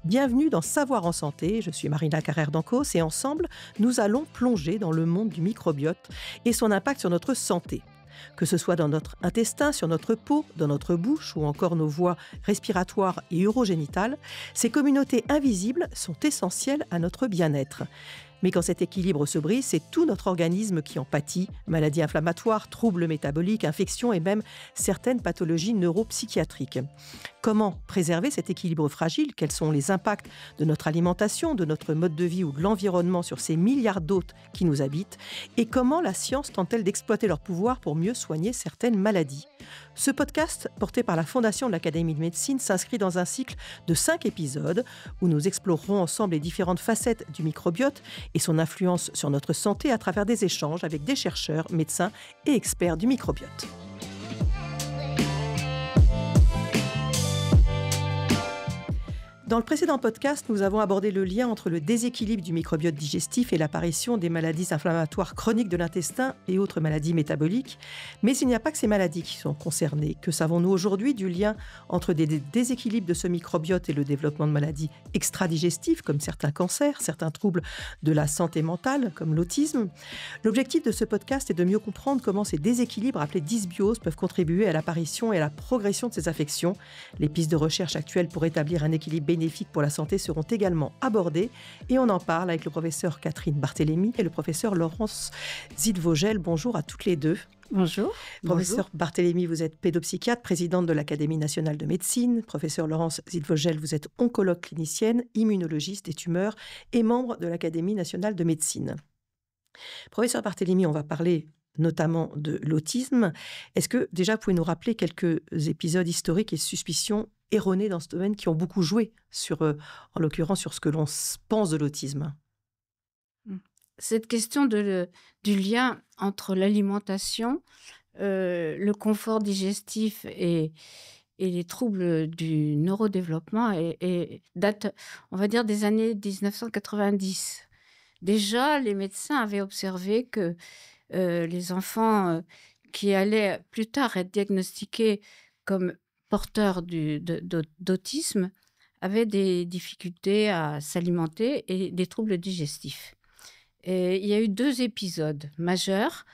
Bienvenue dans Savoir en santé, je suis Marina Carrère-Dancos et ensemble, nous allons plonger dans le monde du microbiote et son impact sur notre santé. Que ce soit dans notre intestin, sur notre peau, dans notre bouche ou encore nos voies respiratoires et urogénitales, ces communautés invisibles sont essentielles à notre bien-être. Mais quand cet équilibre se brise, c'est tout notre organisme qui en pâtit. Maladies inflammatoires, troubles métaboliques, infections et même certaines pathologies neuropsychiatriques. Comment préserver cet équilibre fragile ? Quels sont les impacts de notre alimentation, de notre mode de vie ou de l'environnement sur ces milliards d'hôtes qui nous habitent ? Et comment la science tente-t-elle d'exploiter leur pouvoir pour mieux soigner certaines maladies ? Ce podcast, porté par la Fondation de l'Académie de médecine, s'inscrit dans un cycle de 5 épisodes où nous explorerons ensemble les différentes facettes du microbiote et son influence sur notre santé à travers des échanges avec des chercheurs, médecins et experts du microbiote. Dans le précédent podcast, nous avons abordé le lien entre le déséquilibre du microbiote digestif et l'apparition des maladies inflammatoires chroniques de l'intestin et autres maladies métaboliques. Mais il n'y a pas que ces maladies qui sont concernées. Que savons-nous aujourd'hui du lien entre des déséquilibres de ce microbiote et le développement de maladies extradigestives, comme certains cancers, certains troubles de la santé mentale, comme l'autisme ? L'objectif de ce podcast est de mieux comprendre comment ces déséquilibres, appelés dysbioses, peuvent contribuer à l'apparition et à la progression de ces affections. Les pistes de recherche actuelles pour établir un équilibre bénéfiques pour la santé seront également abordées et on en parle avec le professeur Catherine Barthélémy et le professeur Laurence Zidvogel. Bonjour à toutes les deux. Bonjour. Professeur Barthélémy, vous êtes pédopsychiatre, présidente de l'Académie nationale de médecine. Professeur Laurence Zidvogel, vous êtes oncologue clinicienne, immunologiste des tumeurs et membre de l'Académie nationale de médecine. Professeur Barthélémy, on va parler notamment de l'autisme. Est-ce que déjà vous pouvez nous rappeler quelques épisodes historiques et suspicions erronées dans ce domaine qui ont beaucoup joué sur, en l'occurrence, sur ce que l'on pense de l'autisme ? Cette question du lien entre l'alimentation, le confort digestif et les troubles du neurodéveloppement date, on va dire, des années 1990. Déjà, les médecins avaient observé que les enfants qui allaient plus tard être diagnostiqués comme porteurs d'autisme avaient des difficultés à s'alimenter et des troubles digestifs. Et il y a eu 2 épisodes majeurs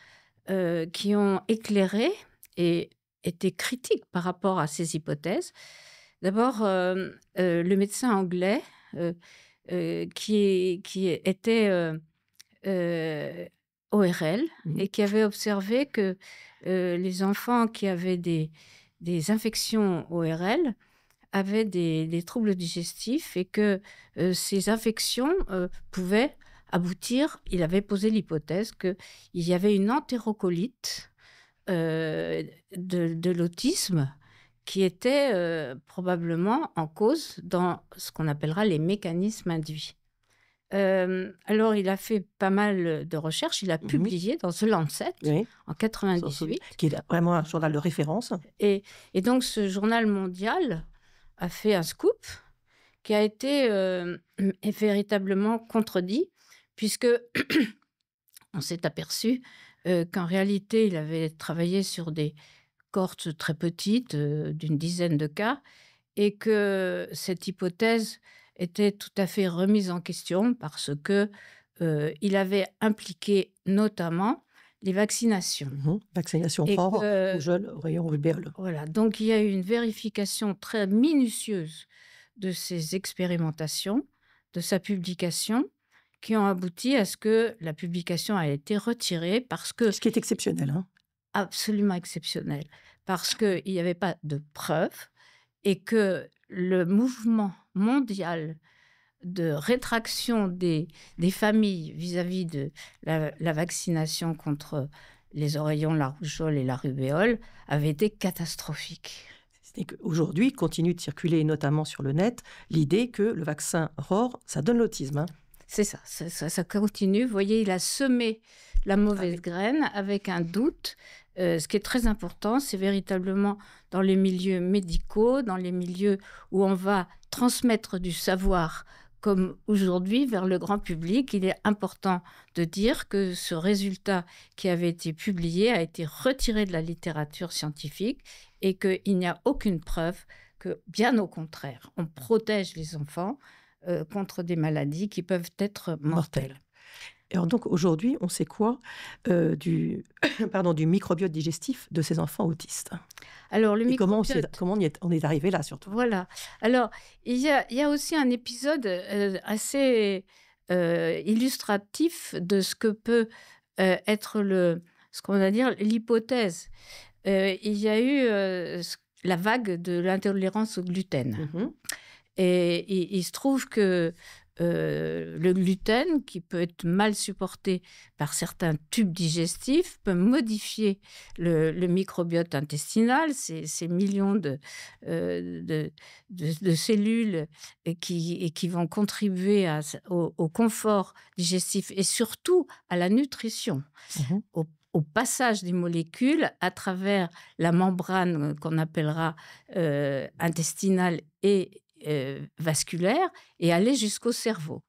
qui ont éclairé et été critiques par rapport à ces hypothèses. D'abord, le médecin anglais qui était ORL et qui avait observé que les enfants qui avaient des infections ORL avaient des troubles digestifs et que ces infections pouvaient aboutir, il avait posé l'hypothèse qu'il y avait une entérocolite de l'autisme qui était probablement en cause dans ce qu'on appellera les mécanismes induits. Alors, il a fait pas mal de recherches. Il a publié dans The Lancet en 1998. Qui est vraiment un journal de référence. Et donc, ce journal mondial a fait un scoop qui a été véritablement contredit, puisque on s'est aperçu qu'en réalité, il avait travaillé sur des cohortes très petites, d'une dizaine de cas, et que cette hypothèse était tout à fait remise en question parce que il avait impliqué notamment les vaccinations. Vaccination fort, rougeole, rayon, rubéole. Voilà, donc il y a eu une vérification très minutieuse de ces expérimentations, de sa publication, qui ont abouti à ce que la publication a été retirée parce que... Ce qui est exceptionnel. Absolument exceptionnel. Parce qu'il n'y avait pas de preuves et que le mouvement mondial de rétraction des familles vis-à-vis de la vaccination contre les oreillons, la rougeole et la rubéole avait été catastrophique. C'est qu'aujourd'hui, continue de circuler, notamment sur le net, l'idée que le vaccin ROR, ça donne l'autisme. C'est ça, ça continue. Vous voyez, il a semé la mauvaise graine avec un doute. Ce qui est très important, c'est véritablement dans les milieux médicaux, dans les milieux où on va transmettre du savoir, comme aujourd'hui, vers le grand public. Il est important de dire que ce résultat qui avait été publié a été retiré de la littérature scientifique et qu'il n'y a aucune preuve que, bien au contraire, on protège les enfants contre des maladies qui peuvent être Mortel. mortelles. Alors donc aujourd'hui, on sait quoi du, pardon, du microbiote digestif de ces enfants autistes? Alors le Et microbiote, on est arrivé là surtout? voilà. Alors il y a aussi un épisode, assez, illustratif de ce que peut, être ce qu'on va dire l'hypothèse. Il y a eu, la vague de l'intolérance au gluten. Mmh. Et il se trouve que, le gluten, qui peut être mal supporté par certains tubes digestifs, peut modifier le microbiote intestinal, ces millions de cellules et qui vont contribuer au confort digestif et surtout à la nutrition, Mmh. au passage des molécules à travers la membrane, qu'on appellera, intestinale et vasculaire, et aller jusqu'au cerveau.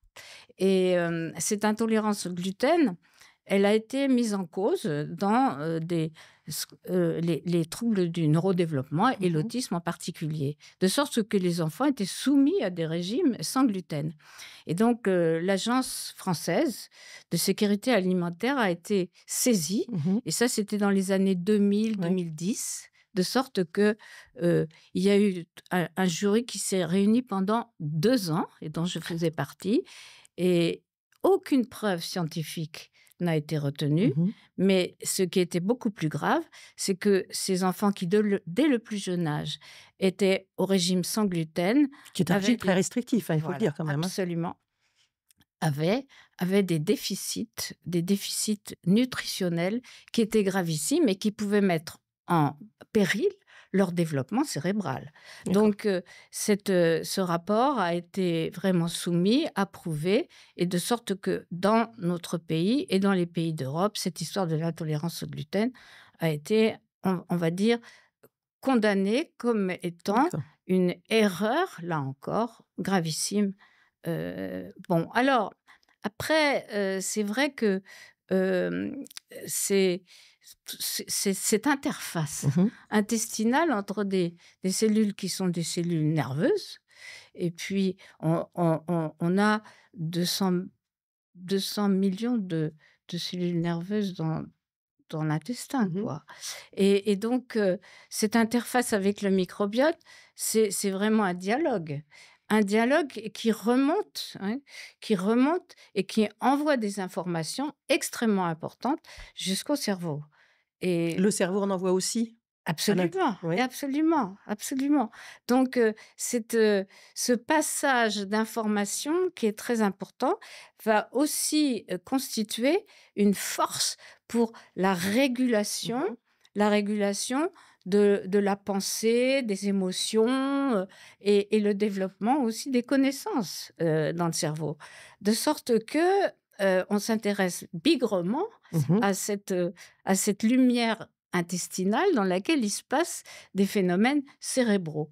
Et cette intolérance au gluten, elle a été mise en cause dans, les troubles du neurodéveloppement et Mmh. l'autisme en particulier, de sorte que les enfants étaient soumis à des régimes sans gluten. Et donc l'Agence française de sécurité alimentaire a été saisie, Mmh. et ça, c'était dans les années Oui. 2000-2010, de sorte que, il y a eu un jury qui s'est réuni pendant 2 ans et dont je faisais partie, et aucune preuve scientifique n'a été retenue. Mmh. Mais ce qui était beaucoup plus grave, c'est que ces enfants qui, dès le plus jeune âge, étaient au régime sans gluten, Qui est un régime avaient très des restrictif, hein, il faut le voilà, dire quand même, hein. absolument, avaient des déficits nutritionnels qui étaient gravissimes et qui pouvaient mettre en péril leur développement cérébral. D'accord. Donc ce rapport a été vraiment soumis, approuvé, et de sorte que dans notre pays et dans les pays d'Europe, cette histoire de l'intolérance au gluten a été, on va dire, condamnée comme étant D'accord. une erreur, là encore, gravissime. Bon, alors, après, c'est vrai que, hem, c'est cette interface Mmh. intestinale entre des cellules qui sont des cellules nerveuses, et puis on a 200 millions de cellules nerveuses dans l'intestin, Mmh. quoi. Et donc cette interface avec le microbiote, c'est vraiment un dialogue. Un dialogue qui remonte, hein, qui remonte et qui envoie des informations extrêmement importantes jusqu'au cerveau. Et Le cerveau en envoie aussi à l'int absolument, et oui. absolument, absolument. Donc ce passage d'informations qui est très important va aussi, constituer une force pour Mmh. la régulation de la pensée, des émotions, et le développement aussi des connaissances, dans le cerveau. De sorte que, on s'intéresse bigrement Mmh. à cette lumière intestinale dans laquelle il se passe des phénomènes cérébraux.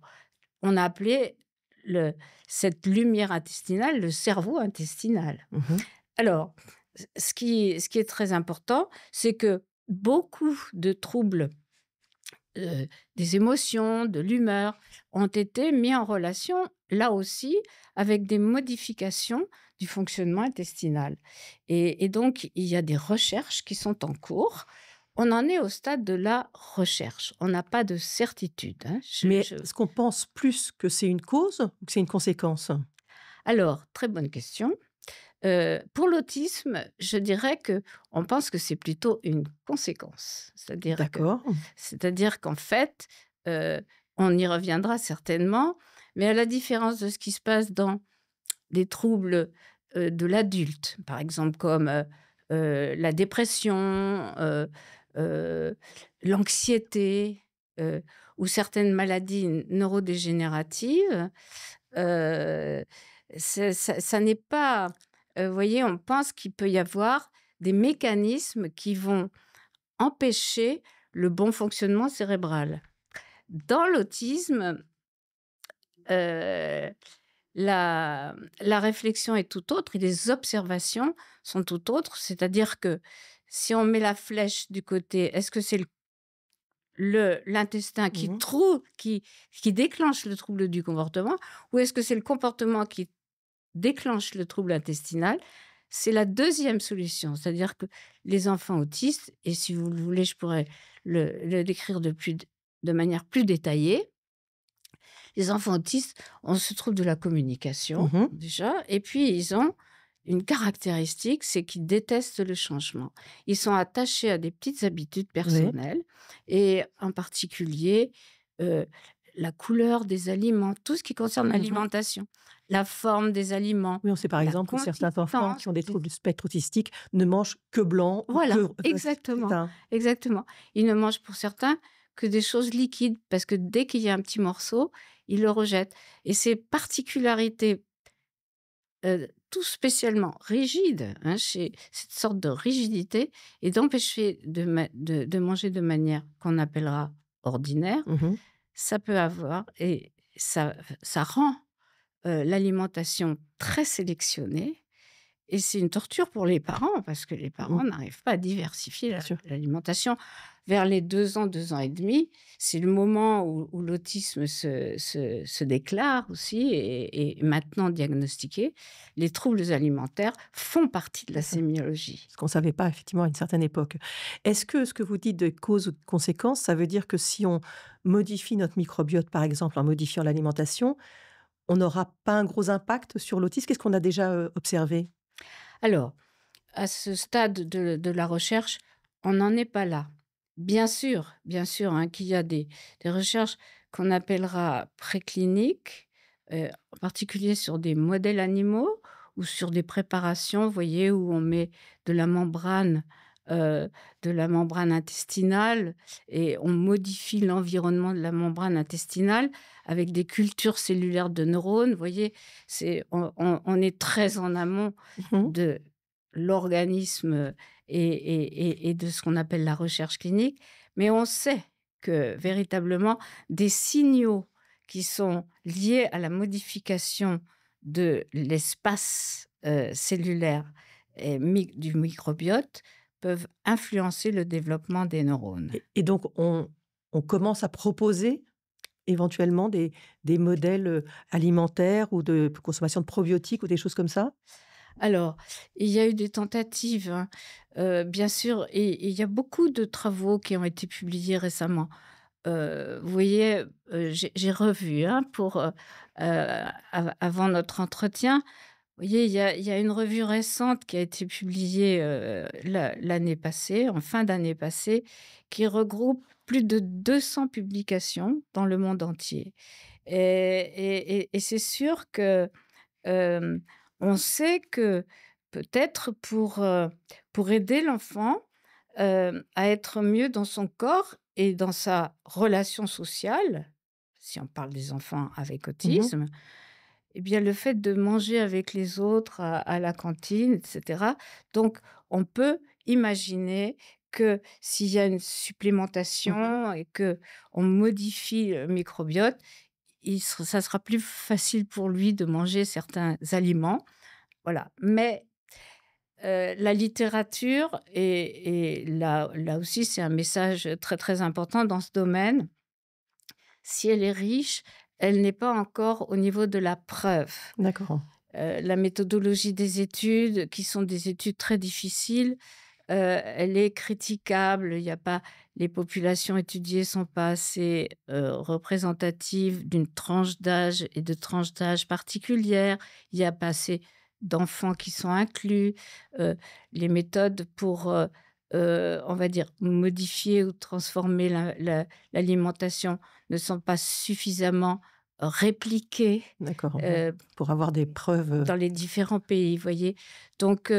On a appelé le cette lumière intestinale le cerveau intestinal. Mmh. Alors, ce qui est très important, c'est que beaucoup de troubles, des émotions, de l'humeur, ont été mis en relation, là aussi, avec des modifications du fonctionnement intestinal. Et donc il y a des recherches qui sont en cours. On en est au stade de la recherche. On n'a pas de certitude, hein. Mais est-ce qu'on pense plus que c'est une cause ou que c'est une conséquence? Alors, très bonne question. Pour l'autisme, je dirais que on pense que c'est plutôt une conséquence. D'accord. C'est-à-dire qu'en fait, heu, on y reviendra certainement, mais à la différence de ce qui se passe dans des troubles, de l'adulte, par exemple comme, la dépression, heu, l'anxiété, ou certaines maladies neurodégénératives, heu, ça n'est pas, vous voyez, on pense qu'il peut y avoir des mécanismes qui vont empêcher le bon fonctionnement cérébral. Dans l'autisme, heu, la réflexion est tout autre et les observations sont tout autres. C'est-à-dire que si on met la flèche du côté, est-ce que c'est l'intestin Mmh mh. qui déclenche le trouble du comportement, ou est-ce que c'est le comportement qui déclenche le trouble intestinal, c'est la deuxième solution. C'est-à-dire que les enfants autistes, et si vous le voulez, je pourrais le décrire de manière plus détaillée. Les enfants autistes, on se trouve de la communication, Mhm. déjà, et puis ils ont une caractéristique, c'est qu'ils détestent le changement. Ils sont attachés à des petites habitudes Oui. personnelles, et en particulier euh, la couleur des aliments, tout ce qui concerne Mhm. l'alimentation, la forme des aliments, Oui, on sait par la exemple que certains enfants consistance. qui ont des troubles du spectre autistique ne mangent que blanc ou Voilà, que... c'est exactement, ça. exactement. Ils ne mangent pour certains que des choses liquides parce que dès qu'il y a un petit morceau, ils le rejettent. Et ces particularités, tout spécialement rigides, hein, chez cette sorte de rigidité et d'empêcher de manger de manière qu'on appellera ordinaire, Mhm. ça peut avoir et ça rend, l'alimentation très sélectionnée, et c'est une torture pour les parents parce que les Mhm. parents n'arrivent pas à diversifier Bien sûr. l'alimentation. Vers les 2 ans et demi, c'est le moment où l'autisme se déclare aussi et est maintenant diagnostiqué. Les troubles alimentaires font partie de la D'accord. sémiologie. Ce qu'on ne savait pas effectivement à une certaine époque. Est-ce que ce que vous dites de cause ou de conséquence, ça veut dire que si on modifie notre microbiote, par exemple, en modifiant l'alimentation, on n'aura pas un gros impact sur l'autisme? Qu'est-ce qu'on a déjà observé? Alors, à ce stade de la recherche, on n'en est pas là. Bien sûr, hein, qu'il y a des recherches qu'on appellera précliniques, en particulier sur des modèles animaux ou sur des préparations, vous voyez, où on met de la membrane, heu, de la membrane intestinale, et on modifie l'environnement de la membrane intestinale avec des cultures cellulaires de neurones. Vous voyez, on est très en amont Mhm. de l'organisme et de ce qu'on appelle la recherche clinique, mais on sait que véritablement des signaux qui sont liés à la modification de l'espace, cellulaire et du microbiote peuvent influencer le développement des neurones. Et donc, on commence à proposer éventuellement des modèles alimentaires ou de consommation de probiotiques ou des choses comme ça? Alors, il y a eu des tentatives, hein, bien sûr, et il y a beaucoup de travaux qui ont été publiés récemment. Vous voyez, j'ai revu, hein, avant notre entretien. Vous voyez, il y a une revue récente qui a été publiée, l'année passée, en fin d'année passée, qui regroupe plus de 200 publications dans le monde entier, et c'est sûr que, hem, on sait que peut-être pour aider l'enfant, à être mieux dans son corps et dans sa relation sociale, si on parle des enfants avec Mhm. autisme, eh bien, le fait de manger avec les autres à la cantine, et cetera. Donc, on peut imaginer que s'il y a une Mhm. supplémentation et que on modifie le microbiote, ça sera plus facile pour lui de manger certains aliments. Voilà. Mais la littérature, et là aussi, c'est un message très, très important dans ce domaine. Si elle est riche, elle n'est pas encore au niveau de la preuve. D'accord. La méthodologie des études, qui sont des études très difficiles, elle est critiquable. Il y a pas Les populations étudiées sont pas assez, représentatives d'une tranche d'âge et de tranches d'âge particulières. Il y a pas assez d'enfants qui sont inclus. Heu, les méthodes pour, on va dire, modifier ou transformer l'alimentation ne sont pas suffisamment répliquées, D'accord, ouais. heu, Pour avoir des preuves, dans les différents pays, vous voyez? Donc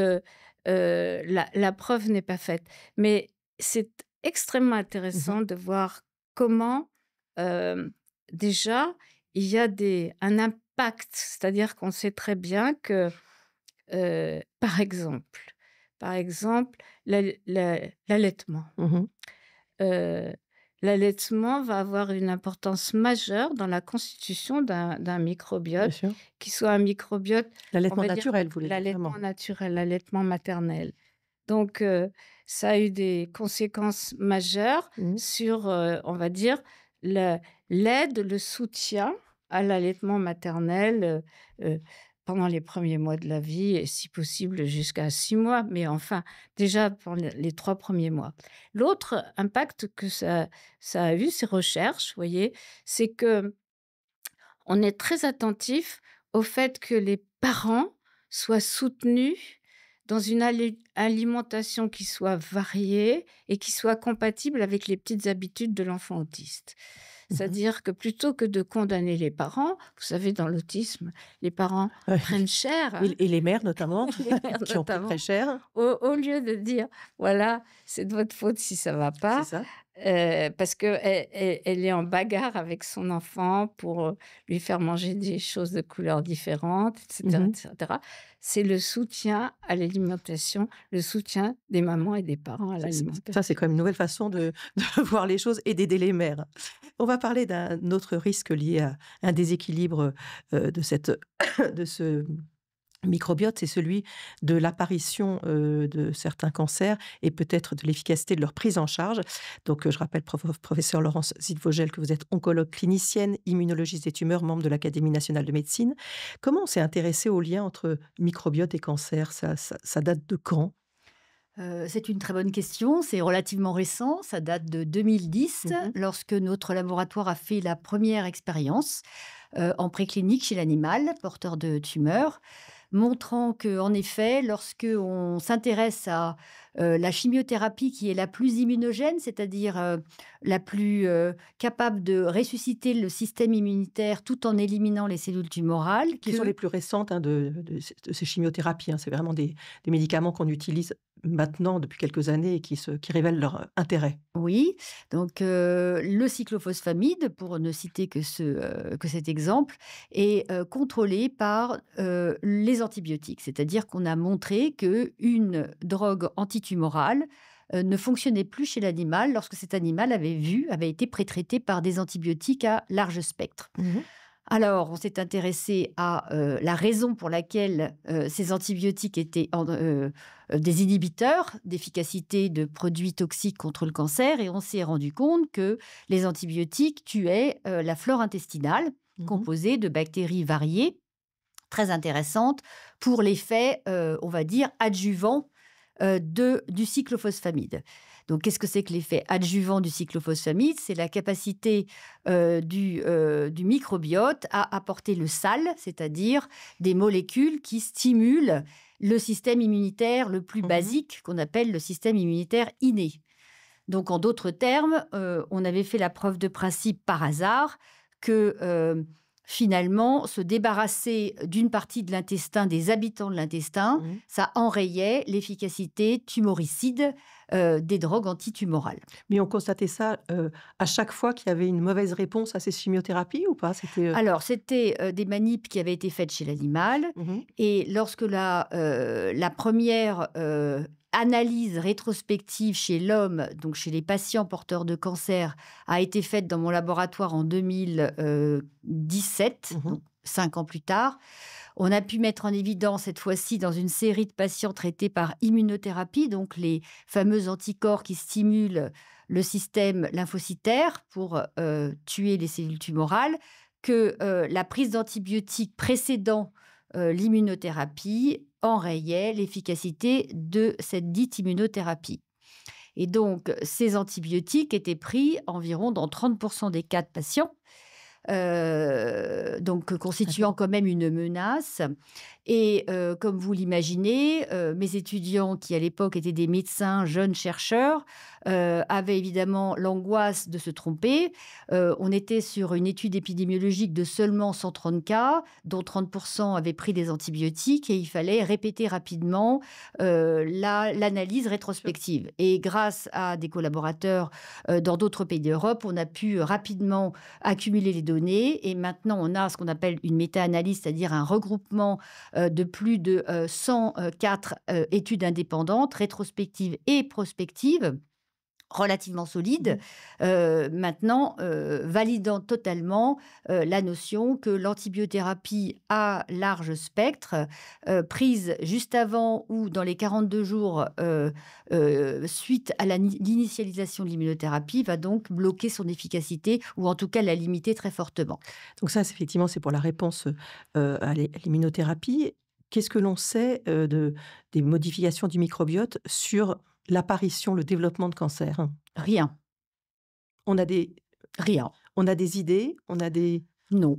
la preuve n'est pas faite. Mais c'est extrêmement mmh intéressant de voir comment, déjà, il y a un impact. C'est-à-dire qu'on sait très bien que, par exemple, l'allaitement. Mmh. Heu, L'allaitement va avoir une importance majeure dans la constitution d'un Bien microbiote, sûr. qui soit un microbiote, on L'allaitement va dire, naturel, vous voulez dire, l'allaitement vraiment? naturel, l'allaitement maternel. Donc ça a eu des conséquences majeures Mmh. sur, on va dire, le l'aide, le soutien à l'allaitement maternel, pendant les premiers mois de la vie et si possible jusqu'à 6 mois, mais enfin, déjà pour les 3 premiers mois. L'autre impact que ça a eu, ces recherches, vous voyez, c'est que on est très attentif au fait que les parents soient soutenus dans une alimentation qui soit variée et qui soit compatible avec les petites habitudes de l'enfant autiste. Mmh. C'est-à-dire que plutôt que de condamner les parents, vous savez, dans l'autisme, les parents Ouais. prennent cher, hein, Et les mères notamment, les mères qui ont pris très notamment, cher, au lieu de dire, voilà, c'est de votre faute si ça va c'est pas, ça? parce que elle est en bagarre avec son enfant pour, lui faire manger des choses de couleurs différentes, et cetera, Mmh. et cetera. C'est le soutien à l'alimentation, le soutien des mamans et des parents à Ça, l'alimentation. c'est quand même une nouvelle façon de de voir les choses et d'aider les mères. On va parler d'un autre risque lié à un déséquilibre, de cette de ce microbiote, c'est celui de l'apparition, de certains cancers et peut-être de l'efficacité de leur prise en charge. Donc, je rappelle, professeur Laurence Zidvogel, que vous êtes oncologue clinicienne, immunologiste des tumeurs, membre de l'Académie nationale de médecine. Comment on s'est intéressé au lien entre microbiote et cancer? Ça date de quand? C'est une très bonne question. C'est relativement récent. Ça date de 2010, Mmh. lorsque notre laboratoire a fait la première expérience en préclinique chez l'animal porteur de tumeurs, montrant que, en effet, lorsque on s'intéresse à la chimiothérapie qui est la plus immunogène, c'est-à-dire la plus capable de ressusciter le système immunitaire tout en éliminant les cellules tumorales, Qui sont les plus récentes, hein, de ces chimiothérapies, hein. C'est vraiment des médicaments qu'on utilise maintenant depuis quelques années et qui révèlent leur, intérêt. Oui, donc le cyclophosphamide, pour ne citer que cet exemple, est contrôlé par les antibiotiques. C'est-à-dire qu'on a montré qu'une drogue antitumorale ne fonctionnait plus chez l'animal lorsque cet animal avait été prétraité par des antibiotiques à large spectre. Mmh. Alors, on s'est intéressé à la raison pour laquelle ces antibiotiques étaient des inhibiteurs d'efficacité de produits toxiques contre le cancer, et on s'est rendu compte que les antibiotiques tuaient la flore intestinale, Mmh. composée de bactéries variées, très intéressantes pour l'effet, on va dire, adjuvant du cyclophosphamide. Donc, qu'est-ce que c'est que l'effet adjuvant du cyclophosphamide? C'est la capacité du microbiote à apporter le sal, c'est-à-dire des molécules qui stimulent le système immunitaire le plus Mmh. basique, qu'on appelle le système immunitaire inné. Donc, en d'autres termes, on avait fait la preuve de principe par hasard que, finalement, se débarrasser d'une partie de l'intestin, des habitants de l'intestin, Mmh. ça enrayait l'efficacité tumoricide, des drogues antitumorales. Mais on constatait ça, à chaque fois qu'il y avait une mauvaise réponse à ces chimiothérapies ou pas? Alors, c'était, des manips qui avaient été faites chez l'animal, Mmh. et lorsque la première, analyse rétrospective chez l'homme, donc chez les patients porteurs de cancer, a été faite dans mon laboratoire en 2017, Mmh. donc 5 ans plus tard, on a pu mettre en évidence cette fois-ci dans une série de patients traités par immunothérapie, donc les fameux anticorps qui stimulent le système lymphocytaire pour tuer les cellules tumorales, que la prise d'antibiotiques précédant l'immunothérapie enrayait l'efficacité de cette dite immunothérapie. Et donc, ces antibiotiques étaient pris environ dans 30% des cas de patients, donc constituant D'accord. quand même une menace. Et comme vous l'imaginez, mes étudiants, qui à l'époque étaient des médecins, jeunes chercheurs, avaient évidemment l'angoisse de se tromper. On était sur une étude épidémiologique de seulement 130 cas, dont 30% avaient pris des antibiotiques, et il fallait répéter rapidement l'analyse rétrospective. Et grâce à des collaborateurs dans d'autres pays d'Europe, on a pu rapidement accumuler les données, et maintenant on a ce qu'on appelle une méta-analyse, c'est-à-dire un regroupement de plus de 104 études indépendantes, rétrospectives et prospectives, relativement solide, maintenant validant totalement la notion que l'antibiothérapie à large spectre, prise juste avant ou dans les 42 jours suite à l'initialisation de l'immunothérapie, va donc bloquer son efficacité ou en tout cas la limiter très fortement. Donc ça, effectivement, c'est pour la réponse à l'immunothérapie. Qu'est-ce que l'on sait des modifications du microbiote sur l'apparition, le développement de cancer? Rien, On a des, rien. on a des idées, on a des... Non.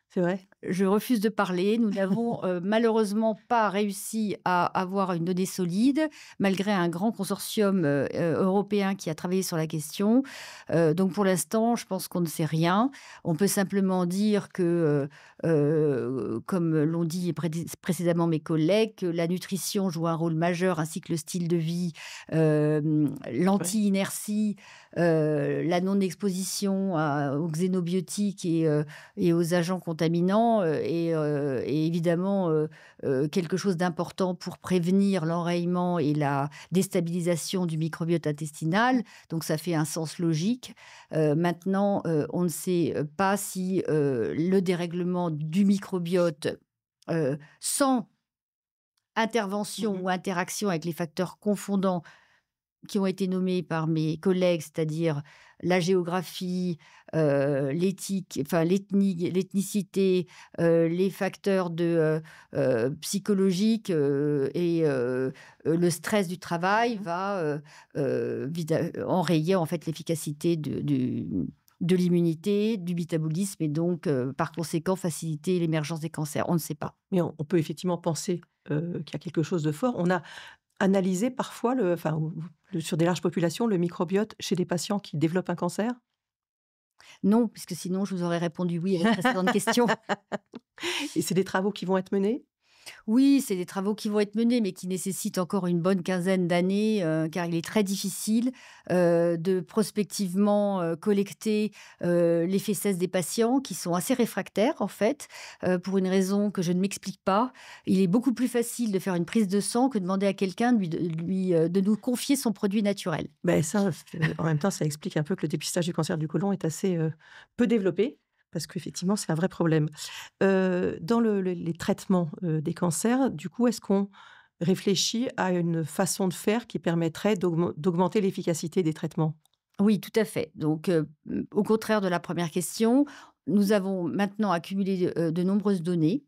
C'est vrai? Je refuse de parler. Nous n'avons malheureusement pas réussi à avoir une donnée solide, malgré un grand consortium européen qui a travaillé sur la question. Donc pour l'instant, je pense qu'on ne sait rien. On peut simplement dire que, comme l'ont dit précédemment mes collègues, que la nutrition joue un rôle majeur, ainsi que le style de vie, l'anti-inertie, la non-exposition aux xénobiotiques et aux agents contaminants est évidemment quelque chose d'important pour prévenir l'enrayement et la déstabilisation du microbiote intestinal. Donc ça fait un sens logique. Maintenant, on ne sait pas si le dérèglement du microbiote sans intervention ou interaction avec les facteurs confondants qui ont été nommés par mes collègues, c'est-à-dire la géographie, l'éthique, enfin l'ethnicité, les facteurs psychologiques et le stress du travail va enrayer en fait l'efficacité de l'immunité, du métabolisme et donc par conséquent faciliter l'émergence des cancers. On ne sait pas. Mais on peut effectivement penser qu'il y a quelque chose de fort. On a analysé parfois, sur des larges populations, le microbiote chez des patients qui développent un cancer? Non, puisque sinon je vous aurais répondu oui à la précédente question. Et c'est des travaux qui vont être menés? Oui, c'est des travaux qui vont être menés, mais qui nécessitent encore une bonne quinzaine d'années, car il est très difficile de prospectivement collecter les fesses des patients qui sont assez réfractaires, en fait, pour une raison que je ne m'explique pas. Il est beaucoup plus facile de faire une prise de sang que de demander à quelqu'un de nous confier son produit naturel. Ben ça, en même temps, ça explique un peu que le dépistage du cancer du côlon est assez peu développé, parce qu'effectivement, c'est un vrai problème. Dans les traitements des cancers, du coup, est-ce qu'on réfléchit à une façon de faire qui permettrait d'augmenter l'efficacité des traitements? Oui, tout à fait. Donc, au contraire de la première question, nous avons maintenant accumulé de nombreuses données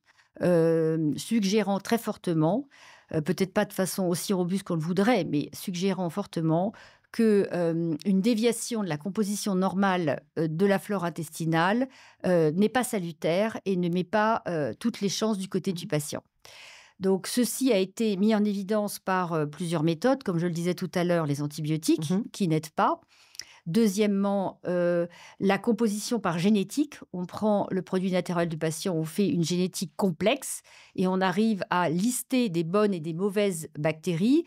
suggérant très fortement, peut-être pas de façon aussi robuste qu'on le voudrait, mais suggérant fortement que une déviation de la composition normale de la flore intestinale n'est pas salutaire et ne met pas toutes les chances du côté du patient. Donc, ceci a été mis en évidence par plusieurs méthodes, comme je le disais tout à l'heure, les antibiotiques, qui n'aident pas. Deuxièmement, la composition par génétique. On prend le produit naturel du patient, on fait une génétique complexe et on arrive à lister des bonnes et des mauvaises bactéries.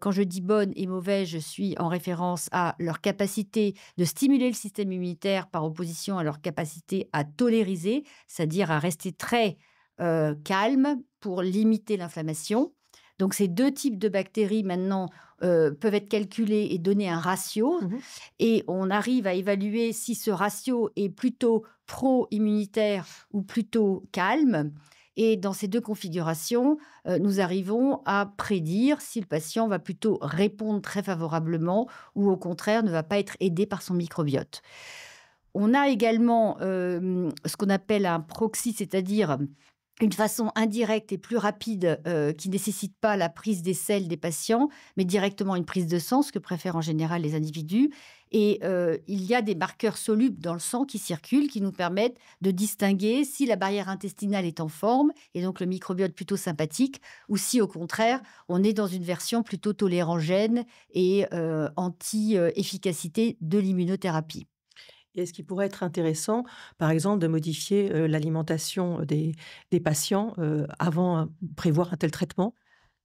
Quand je dis bonnes et mauvaises, je suis en référence à leur capacité de stimuler le système immunitaire par opposition à leur capacité à tolériser, c'est-à-dire à rester très calme pour limiter l'inflammation. Donc, ces deux types de bactéries, maintenant, peuvent être calculés et donner un ratio. Et on arrive à évaluer si ce ratio est plutôt pro-immunitaire ou plutôt calme. Et dans ces deux configurations, nous arrivons à prédire si le patient va plutôt répondre très favorablement ou au contraire ne va pas être aidé par son microbiote. On a également ce qu'on appelle un proxy, c'est-à-dire une façon indirecte et plus rapide qui ne nécessite pas la prise des selles des patients, mais directement une prise de sang, ce que préfèrent en général les individus. Et il y a des marqueurs solubles dans le sang qui circulent, qui nous permettent de distinguer si la barrière intestinale est en forme, et donc le microbiote plutôt sympathique, ou si au contraire, on est dans une version plutôt tolérogène et anti-efficacité de l'immunothérapie. Et est-ce qu'il pourrait être intéressant, par exemple, de modifier l'alimentation des patients avant de prévoir un tel traitement?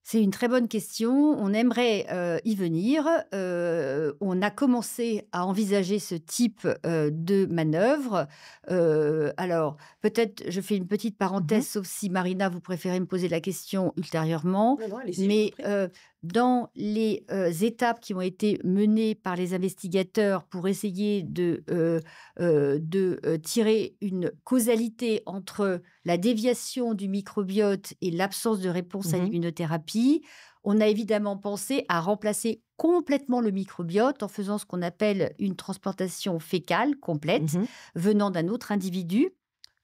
C'est une très bonne question. On aimerait y venir. On a commencé à envisager ce type de manœuvre. Alors, peut-être, je fais une petite parenthèse, sauf si Marina, vous préférez me poser la question ultérieurement. Non, non, allez-y, je vous en Mais prie. dans les étapes qui ont été menées par les investigateurs pour essayer de tirer une causalité entre la déviation du microbiote et l'absence de réponse à Mhm. l'immunothérapie, on a évidemment pensé à remplacer complètement le microbiote en faisant ce qu'on appelle une transplantation fécale complète Mhm. venant d'un autre individu,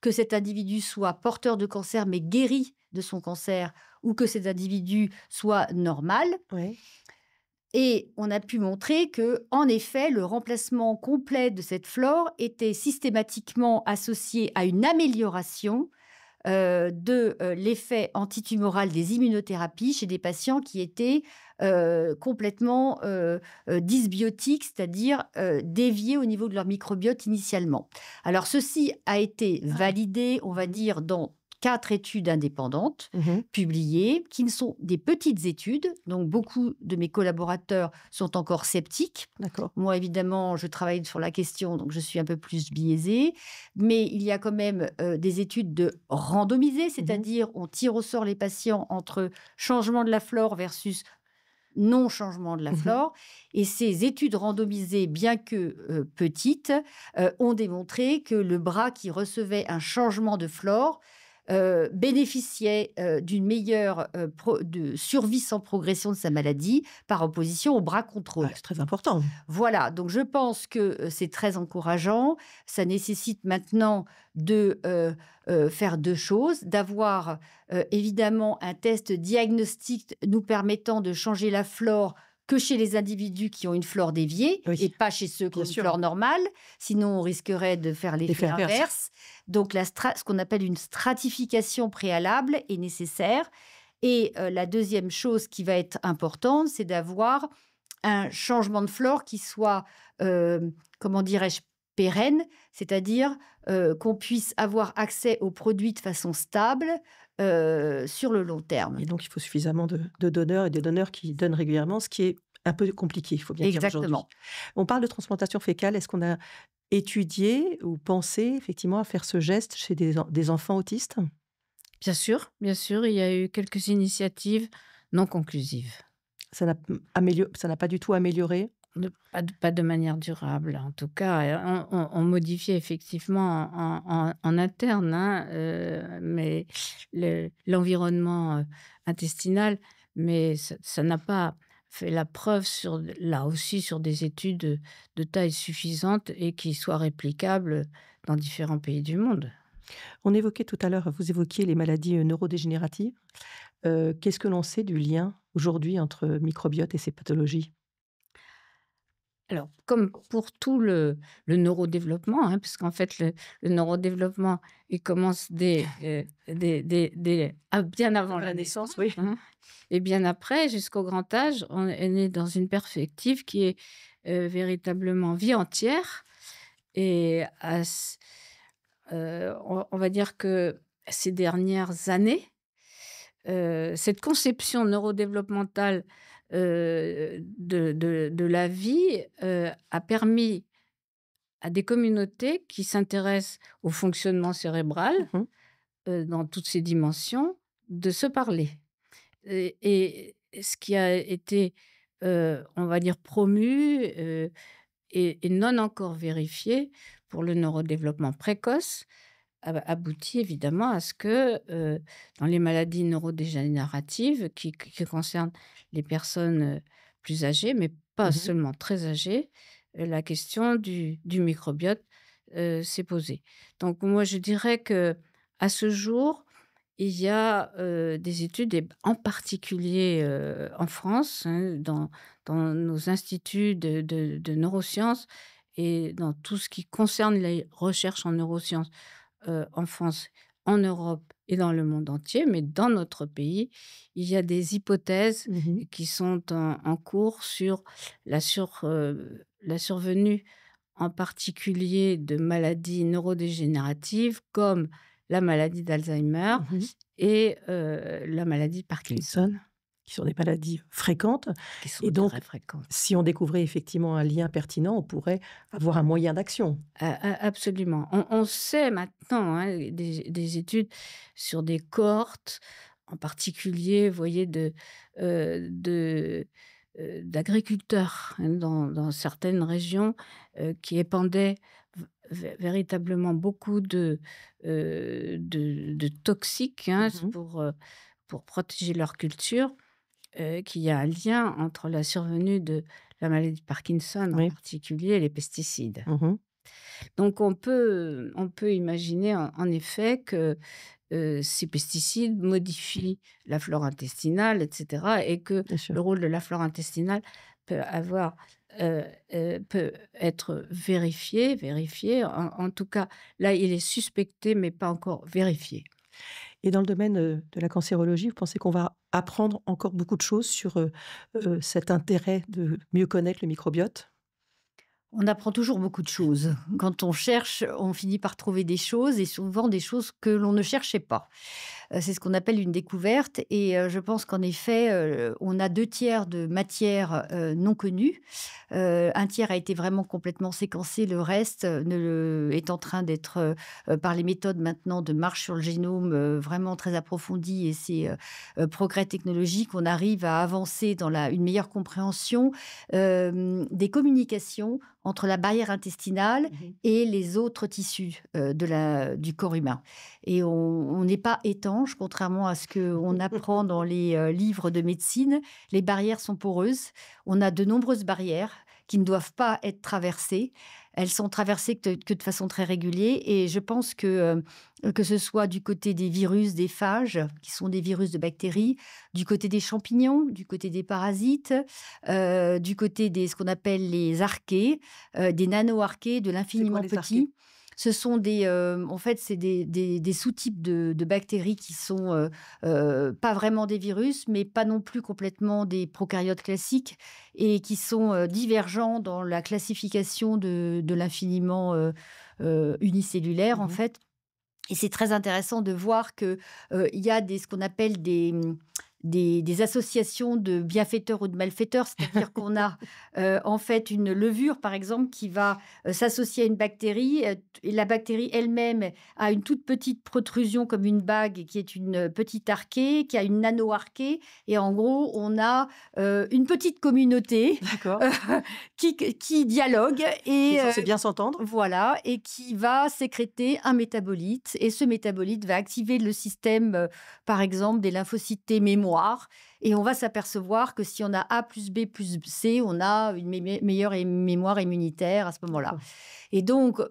que cet individu soit porteur de cancer mais guéri de son cancer ou que cet individu soit normal. Ouais. Et on a pu montrer que, en effet, le remplacement complet de cette flore était systématiquement associé à une amélioration de l'effet antitumoral des immunothérapies chez des patients qui étaient complètement dysbiotiques, c'est-à-dire déviés au niveau de leur microbiote initialement. Alors, ceci a été validé, on va dire, dans 4 études indépendantes Mhm. publiées, qui ne sont des petites études. Donc, beaucoup de mes collaborateurs sont encore sceptiques. D'accord. Moi, évidemment, je travaille sur la question, donc je suis un peu plus biaisée. Mais il y a quand même des études de randomisées, c'est-à-dire on tire au sort les patients entre changement de la flore versus non-changement de la Mhm. flore. Et ces études randomisées, bien que petites, ont démontré que le bras qui recevait un changement de flore bénéficiait d'une meilleure de survie sans progression de sa maladie par opposition au bras contrôle. Ah, c'est très important. Voilà, donc je pense que c'est très encourageant. Ça nécessite maintenant de faire 2 choses, d'avoir évidemment un test diagnostique nous permettant de changer la flore que chez les individus qui ont une flore déviée Oui. et pas chez ceux qui Bien ont une sûr. flore normale. Sinon, on risquerait de faire l'effet L'effet inverse. inverse. Donc, ce qu'on appelle une stratification préalable est nécessaire. Et la deuxième chose qui va être importante, c'est d'avoir un changement de flore qui soit, comment dirais-je, pérenne, c'est-à-dire qu'on puisse avoir accès aux produits de façon stable sur le long terme. Et donc, il faut suffisamment de donneurs et de donneurs qui donnent régulièrement, ce qui est un peu compliqué, il faut bien dire aujourd'hui. Exactement. On parle de transplantation fécale. Est-ce qu'on a étudié ou pensé effectivement à faire ce geste chez des enfants autistes? Bien sûr, il y a eu quelques initiatives non conclusives. Ça n'a pas du tout amélioré? Pas de manière durable, en tout cas. On modifiait effectivement en interne, hein, mais l'environnement intestinal, mais ça n'a pas fait la preuve là aussi sur des études de taille suffisante et qui soient réplicables dans différents pays du monde. On évoquait tout à l'heure, vous évoquiez les maladies neurodégénératives. Qu'est-ce que l'on sait du lien aujourd'hui entre microbiote et ces pathologies? Alors, comme pour tout le neurodéveloppement, hein, parce qu'en fait, le neurodéveloppement, il commence bien avant la naissance, oui. hein, et bien après, jusqu'au grand âge, on est né dans une perspective qui est véritablement vie entière. Et on va dire que ces dernières années, cette conception neurodéveloppementale de la vie a permis à des communautés qui s'intéressent au fonctionnement cérébral Mmh. dans toutes ses dimensions de se parler. Et ce qui a été, on va dire, promu et non encore vérifié pour le neurodéveloppement précoce aboutit évidemment à ce que, dans les maladies neurodégénératives qui concernent les personnes, plus âgées, mais pas Mmh. seulement très âgées, la question du microbiote, s'est posée. Donc moi, je dirais que à ce jour, il y a, des études et en particulier, en France, hein, dans nos instituts de neurosciences et dans tout ce qui concerne les recherches en neurosciences en France, en Europe et dans le monde entier, mais dans notre pays, il y a des hypothèses Mmh. qui sont en cours sur la survenue, en particulier de maladies neurodégénératives comme la maladie d'Alzheimer Mmh. et la maladie de Parkinson, Parkinson, qui sont des maladies fréquentes. qui sont Et donc, très fréquentes. si on découvrait effectivement un lien pertinent, on pourrait avoir un moyen d'action. Absolument. On sait maintenant, hein, des études sur des cohortes en particulier, vous voyez, d'agriculteurs, hein, dans certaines régions, qui épandaient véritablement beaucoup de toxiques, hein, Mmh. pour protéger leur culture, qu'il y a un lien entre la survenue de la maladie de Parkinson en Oui. particulier et les pesticides. Mmh. Donc on peut imaginer en effet que, ces pesticides modifient la flore intestinale et cetera et que Bien sûr. le rôle de la flore intestinale peut avoir, peut être vérifié. En tout cas, là, il est suspecté mais pas encore vérifié. Et dans le domaine, de la cancérologie, vous pensez qu'on va apprendre encore beaucoup de choses sur, cet intérêt de mieux connaître le microbiote? On apprend toujours beaucoup de choses. Quand on cherche, on finit par trouver des choses et souvent des choses que l'on ne cherchait pas. C'est ce qu'on appelle une découverte et je pense qu'en effet, on a 2 tiers de matière, non connue. 1 tiers a été vraiment complètement séquencé, le reste, est en train d'être, par les méthodes maintenant de marche sur le génome, vraiment très approfondies et ces, progrès technologiques, on arrive à avancer dans une meilleure compréhension, des communications entre la barrière intestinale Mmh. et les autres tissus, du corps humain. Et on n'est pas étanche, contrairement à ce qu'on apprend dans les livres de médecine. Les barrières sont poreuses. On a de nombreuses barrières qui ne doivent pas être traversées. Elles sont traversées que de façon très régulière. Et je pense que ce soit du côté des virus, des phages, qui sont des virus de bactéries, du côté des champignons, du côté des parasites, du côté des ce qu'on appelle les archées, des nano-archées, de C'est quoi l'infiniment les archées? petits. Ce sont en fait, c'est des sous-types de bactéries qui sont, pas vraiment des virus, mais pas non plus complètement des prokaryotes classiques et qui sont, divergents dans la classification de l'infiniment, unicellulaire, en Mmh. fait. Et c'est très intéressant de voir que, il y a ce qu'on appelle des associations de bienfaiteurs ou de malfaiteurs. C'est-à-dire qu'on a, en fait, une levure, par exemple, qui va, s'associer à une bactérie, et la bactérie elle-même a une toute petite protrusion comme une bague qui est une, petite archée, qui a une nano-archée et en gros, on a, une petite communauté, D'accord. qui dialogue Qui et est censé bien s'entendre? voilà, et qui va sécréter un métabolite et ce métabolite va activer le système, par exemple, des lymphocytes T mémoire et on va s'apercevoir que si on a A plus B plus C, on a une meilleure mémoire immunitaire à ce moment-là. D'accord. Et donc,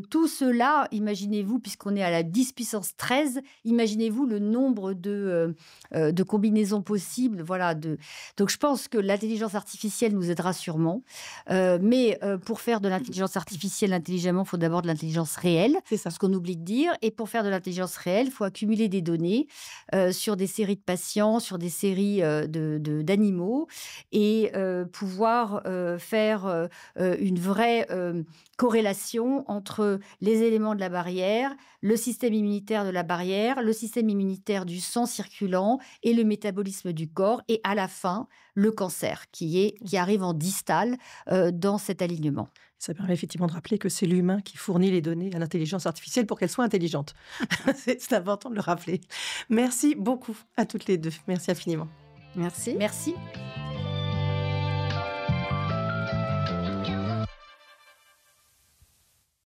tout cela, imaginez-vous, puisqu'on est à la 10 puissance 13, imaginez-vous le nombre de combinaisons possibles. Voilà, donc je pense que l'intelligence artificielle nous aidera sûrement. Mais pour faire de l'intelligence artificielle intelligemment, il faut d'abord de l'intelligence réelle, C'est ça. ce qu'on oublie de dire. Et pour faire de l'intelligence réelle, il faut accumuler des données sur des séries de patients, sur des séries d'animaux et pouvoir faire une vraie corrélation entre les éléments de la barrière, le système immunitaire de la barrière, le système immunitaire du sang circulant et le métabolisme du corps. Et à la fin, le cancer qui arrive en distal dans cet alignement. Ça permet effectivement de rappeler que c'est l'humain qui fournit les données à l'intelligence artificielle pour qu'elle soit intelligente. C'est important de le rappeler. Merci beaucoup à toutes les 2. Merci infiniment. Merci. Merci.